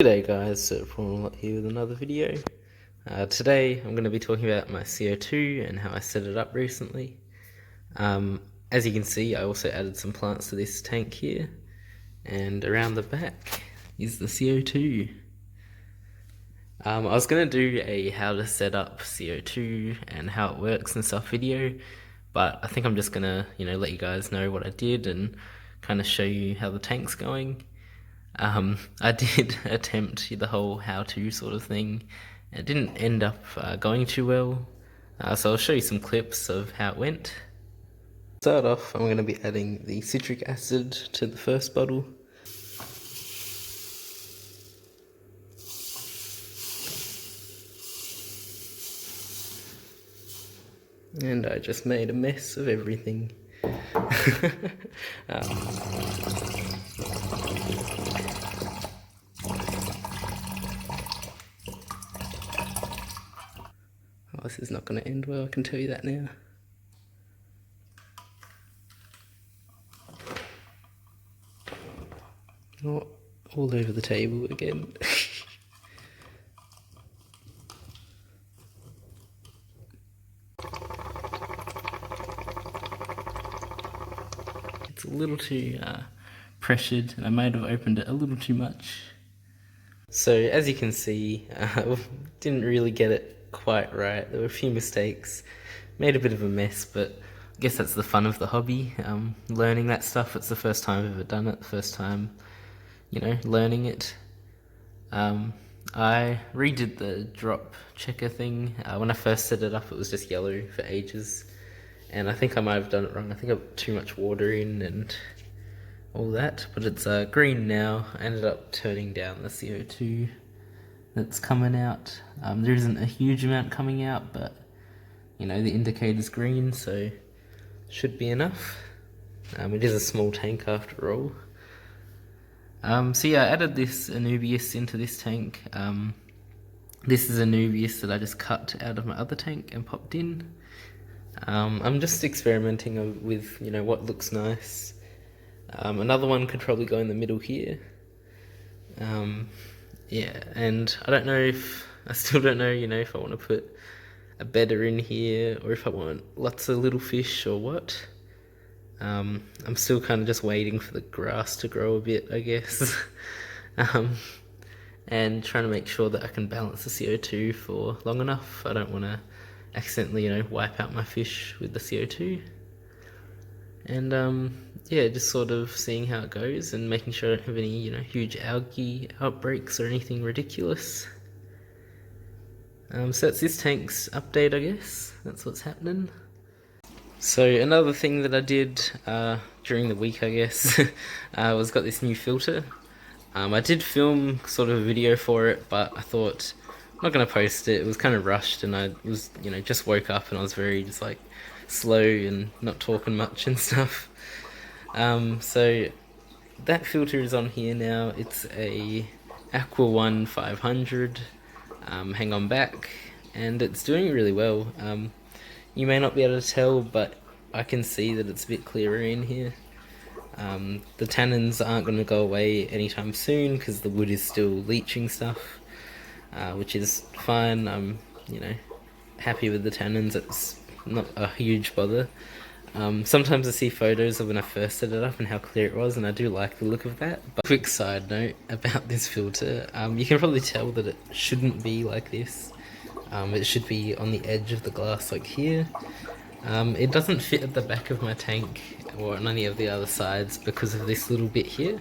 G'day guys, so Paul here with another video. Today I'm going to be talking about my CO2 and how I set it up recently. As you can see, I also added some plants to this tank here, and around the back is the CO2. I was going to do a how to set up CO2 and how it works and stuff video, but I think I'm just going to let you guys know what I did and kind of show you how the tank's going. I did attempt the whole how-to sort of thing. It didn't end up going too well, so I'll show you some clips of how it went. To start off, I'm going to be adding the citric acid to the first bottle. And I just made a mess of everything. Oh, this is not going to end well, I can tell you that now. Oh, all over the table again. It's a little too pressured, and I might have opened it a little too much. So as you can see, didn't really get it quite right. There were a few mistakes, made a bit of a mess, but I guess that's the fun of the hobby, learning that stuff. It's the first time I've ever done it, the first time, learning it. I redid the drop checker thing. When I first set it up, it was just yellow for ages, and I think I might have done it wrong. I think I put too much water in and all that, but it's green now. I ended up turning down the CO2 that's coming out. There isn't a huge amount coming out, but the indicator's green, so should be enough. It is a small tank after all. So yeah, I added this Anubias into this tank. This is Anubias that I just cut out of my other tank and popped in. I'm just experimenting with what looks nice. Another one could probably go in the middle here. Yeah, and I still don't know, if I want to put a bedder in here or if I want lots of little fish or what. I'm still kind of just waiting for the grass to grow a bit, I guess. And trying to make sure that I can balance the CO2 for long enough. I don't want to accidentally, wipe out my fish with the CO2. And yeah, just sort of seeing how it goes and making sure I don't have any, huge algae outbreaks or anything ridiculous. So that's this tank's update, I guess. That's what's happening. So another thing that I did during the week, I guess, was got this new filter. I did film sort of a video for it, but I thought I'm not going to post it. It was kind of rushed, and I was, just woke up and I was very just like slow and not talking much and stuff. So that filter is on here now. It's a Aqua One 500 hang on back, and it's doing really well. You may not be able to tell, but I can see that it's a bit clearer in here. The tannins aren't going to go away anytime soon because the wood is still leaching stuff, which is fine. I'm happy with the tannins. It's not a huge bother. Sometimes I see photos of when I first set it up and how clear it was, and I do like the look of that. But quick side note about this filter, you can probably tell that it shouldn't be like this. It should be on the edge of the glass like here. It doesn't fit at the back of my tank or on any of the other sides because of this little bit here.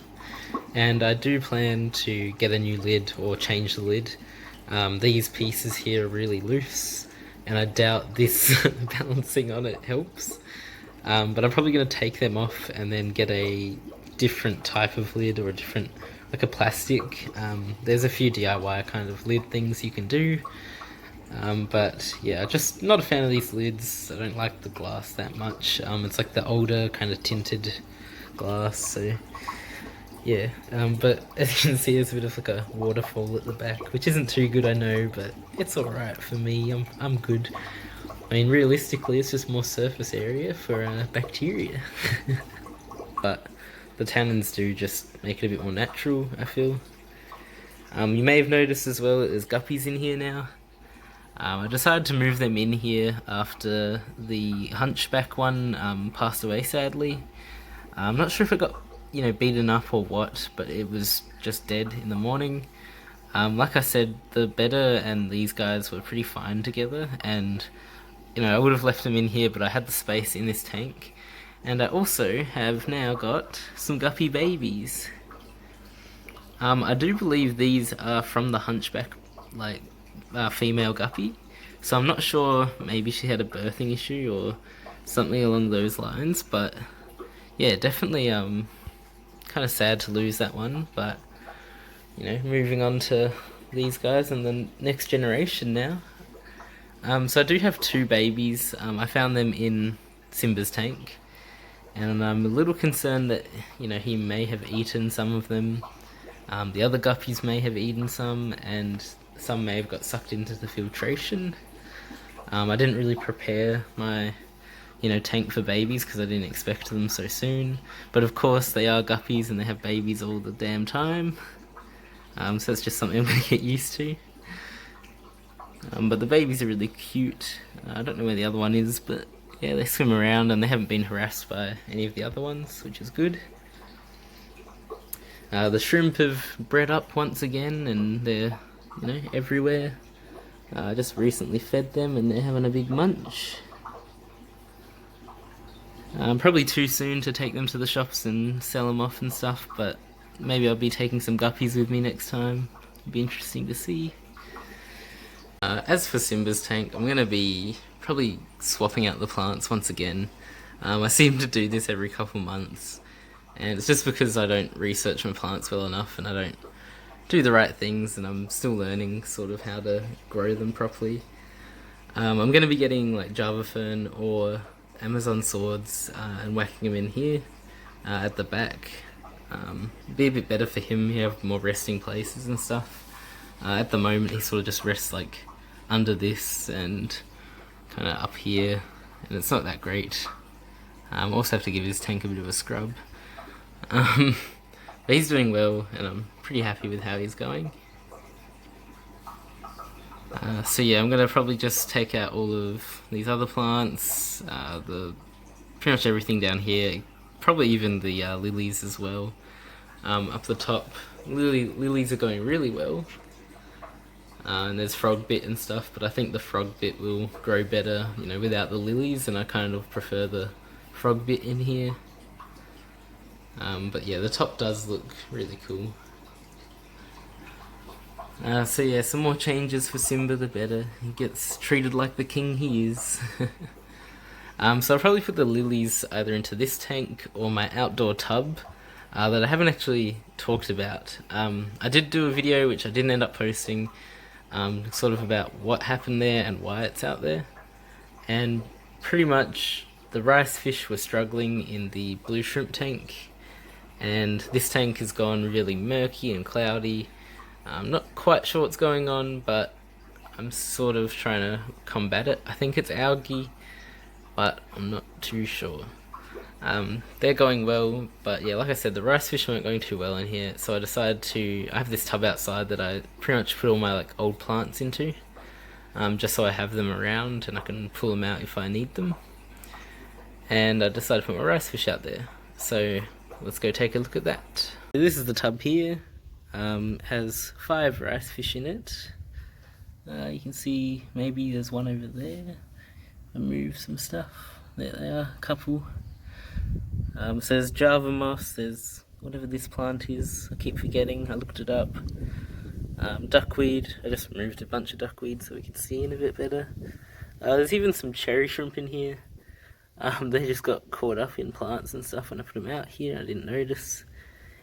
And I do plan to get a new lid or change the lid. These pieces here are really loose, and I doubt this balancing on it helps. But I'm probably going to take them off and then get a different type of lid or a different, like a plastic. There's a few DIY kind of lid things you can do. But yeah, just not a fan of these lids. I don't like the glass that much. It's like the older kind of tinted glass, so yeah. But as you can see, there's a bit of like a waterfall at the back, which isn't too good, I know, but it's alright for me. I'm good. I mean, realistically, it's just more surface area for bacteria. But the tannins do just make it a bit more natural, I feel. You may have noticed as well that there's guppies in here now. I decided to move them in here after the hunchback one passed away, sadly. I'm not sure if it got, beaten up or what, but it was just dead in the morning. Like I said, the bedder and these guys were pretty fine together, and I would have left them in here, but I had the space in this tank. And I also have now got some guppy babies. I do believe these are from the hunchback, female guppy. So I'm not sure, maybe she had a birthing issue or something along those lines, but yeah, definitely kind of sad to lose that one, but moving on to these guys and the next generation now. So I do have two babies. I found them in Simba's tank, and I'm a little concerned that he may have eaten some of them. The other guppies may have eaten some, and some may have got sucked into the filtration. I didn't really prepare my tank for babies because I didn't expect them so soon, but of course they are guppies and they have babies all the damn time. So it's just something I'm going to get used to. But the babies are really cute. I don't know where the other one is, but yeah, they swim around and they haven't been harassed by any of the other ones, which is good. The shrimp have bred up once again, and they're everywhere. I just recently fed them and they're having a big munch. Probably too soon to take them to the shops and sell them off and stuff, but maybe I'll be taking some guppies with me next time. It'll be interesting to see. As for Simba's tank, I'm going to be probably swapping out the plants once again. I seem to do this every couple months, and it's just because I don't research my plants well enough and I don't do the right things, and I'm still learning sort of how to grow them properly. I'm going to be getting like Java Fern or Amazon swords and whacking them in here at the back. Be a bit better for him. You have more resting places and stuff. At the moment he sort of just rests like under this and kind of up here, and it's not that great. Also have to give his tank a bit of a scrub. But he's doing well, and I'm pretty happy with how he's going. So yeah, I'm gonna probably just take out all of these other plants, pretty much everything down here, probably even the lilies as well. Up the top, lilies are going really well. And there's frog bit and stuff, but I think the frog bit will grow better, without the lilies, and I kind of prefer the frog bit in here. But yeah, the top does look really cool. So yeah, some more changes for Simba the better. He gets treated like the king he is. So I'll probably put the lilies either into this tank or my outdoor tub that I haven't actually talked about. I did do a video which I didn't end up posting, sort of about what happened there and why it's out there. And pretty much the rice fish were struggling in the blue shrimp tank, and this tank has gone really murky and cloudy. I'm not quite sure what's going on, but I'm sort of trying to combat it. I think it's algae, but I'm not too sure. They're going well, but yeah, like I said, the rice fish weren't going too well in here, so I decided I have this tub outside that I pretty much put all my old plants into, just so I have them around and I can pull them out if I need them. And I decided to put my rice fish out there, so let's go take a look at that. So this is the tub here. Has 5 rice fish in it. You can see maybe there's one over there. I move some stuff. There they are, a couple. So there's Java moss, there's whatever this plant is, I keep forgetting, I looked it up. Duckweed, I just removed a bunch of duckweed so we can see in a bit better. There's even some cherry shrimp in here. They just got caught up in plants and stuff when I put them out here, I didn't notice.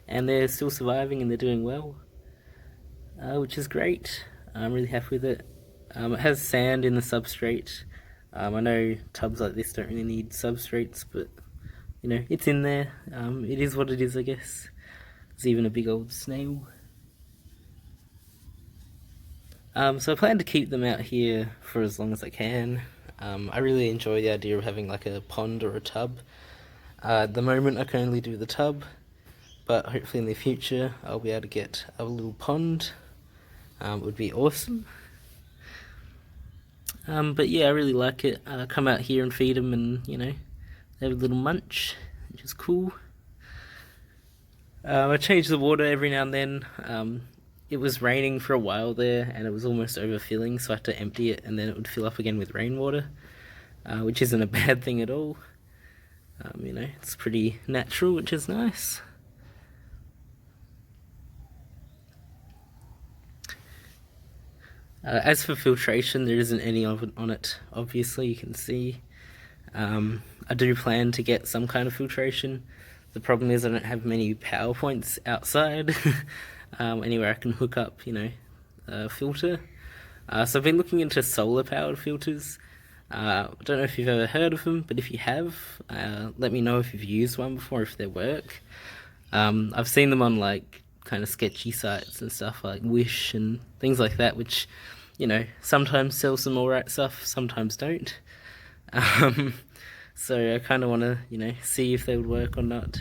And they're still surviving and they're doing well, which is great. I'm really happy with it. It has sand in the substrate. I know tubs like this don't really need substrates, but it's in there. It is what it is, I guess. There's even a big old snail. So I plan to keep them out here for as long as I can. I really enjoy the idea of having like a pond or a tub. At the moment I can only do the tub, but hopefully in the future I'll be able to get a little pond would be awesome. But yeah, I really like it. Come out here and feed them, and you know, they have a little munch, which is cool. I change the water every now and then. It was raining for a while there, and it was almost overfilling, so I had to empty it, and then it would fill up again with rainwater, which isn't a bad thing at all. You know, it's pretty natural, which is nice. As for filtration, there isn't any of it on it, obviously, you can see. I do plan to get some kind of filtration. The problem is I don't have many power points outside, anywhere I can hook up, you know, a filter. So I've been looking into solar-powered filters. I don't know if you've ever heard of them, but if you have, let me know if you've used one before, if they work. I've seen them on like kind of sketchy sites and stuff like Wish and things like that, which, you know, sometimes sell some alright stuff, sometimes don't. So I kind of want to, you know, see if they would work or not.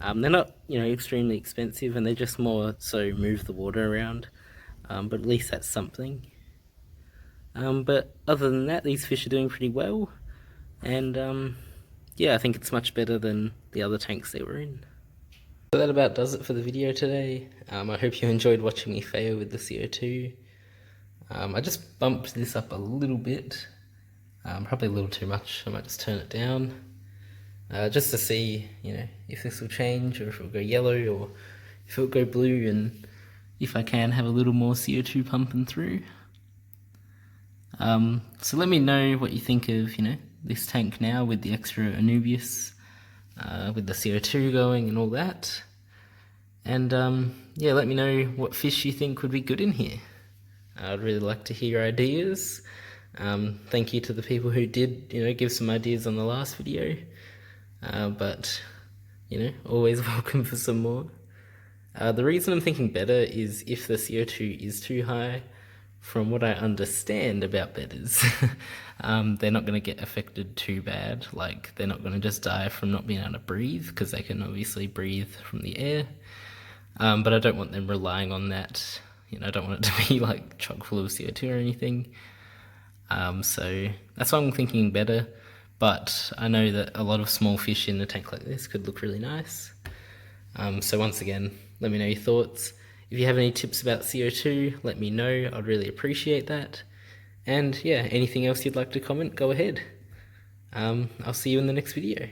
They're not, you know, extremely expensive, and they just more so move the water around. But at least that's something. But other than that, these fish are doing pretty well, and yeah, I think it's much better than the other tanks they were in. So that about does it for the video today. I hope you enjoyed watching me fail with the CO2. I just bumped this up a little bit, probably a little too much. I might just turn it down, just to see, you know, if this will change, or if it will go yellow, or if it will go blue, and if I can have a little more CO2 pumping through. So let me know what you think of, you know, this tank now with the extra Anubias, with the CO2 going and all that. And yeah, let me know what fish you think would be good in here. I'd really like to hear ideas. Thank you to the people who did, you know, give some ideas on the last video. But, you know, always welcome for some more. The reason I'm thinking better is if the CO2 is too high, from what I understand about bedders, they're not going to get affected too bad. Like, they're not going to just die from not being able to breathe, because they can obviously breathe from the air. But I don't want them relying on that. You know, I don't want it to be like chock full of CO2 or anything. So that's why I'm thinking better. But I know that a lot of small fish in a tank like this could look really nice. So once again, let me know your thoughts. If you have any tips about CO2, let me know. I'd really appreciate that. And yeah, anything else you'd like to comment, go ahead. I'll see you in the next video.